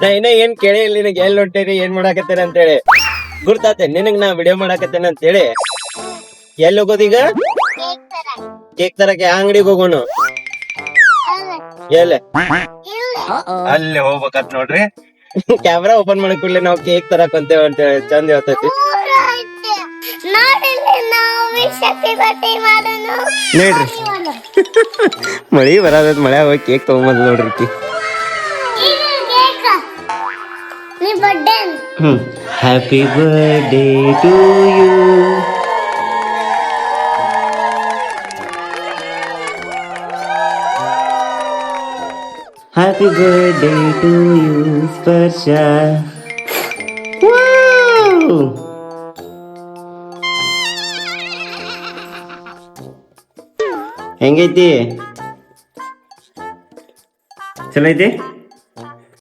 ನಾ ಇನ್ನ ಏನ್ ಕೇಳಿ ನಿನಗೆ ಎಲ್ಲಿ ಹೊಂಟೇರಿ ಏನ್ ಮಾಡಾಕತ್ತೇನೆ ಅಂತೇಳಿ ಗುರ್ತಾತೆ ನಿನಗ್ ನಾ ವಿಡಿಯೋ ಮಾಡಾಕತ್ತೇನೆ ಅಂತೇಳಿ. ಎಲ್ಲಿ ಹೋಗೋದೀಗ? ಕೇಕ್ ತರಕ್ಕೆ ಆ ಅಂಗಡಿಗೆ ಹೋಗೋಣ. ಎಲ್ಲಿ? ಅಲ್ಲಿ ಹೋಗ್ಬೇಕಂತ ನೋಡ್ರಿ. ಕ್ಯಾಮ್ರಾ ಓಪನ್ ಮಾಡಕ್ ಕೂಡಲೇ ನಾವು ಕೇಕ್ ತರಕ್ ಅಂತೇವೆ ಅಂತ ಚಂದ ಹೇಳ್ತೈತಿ. ನೋಡ್ರಿ ಮಳಿ ಬರತೈತಿ, ಮಳೆ ಹೋಗಿ ಕೇಕ್ ತಗೊಂಬಂದ್ ನೋಡ್ರಿ. Happy birthday to you. Happy birthday to you Sparsha. ಹೆಂಗೈತಿ? ಚಲೋ ಐತಿ?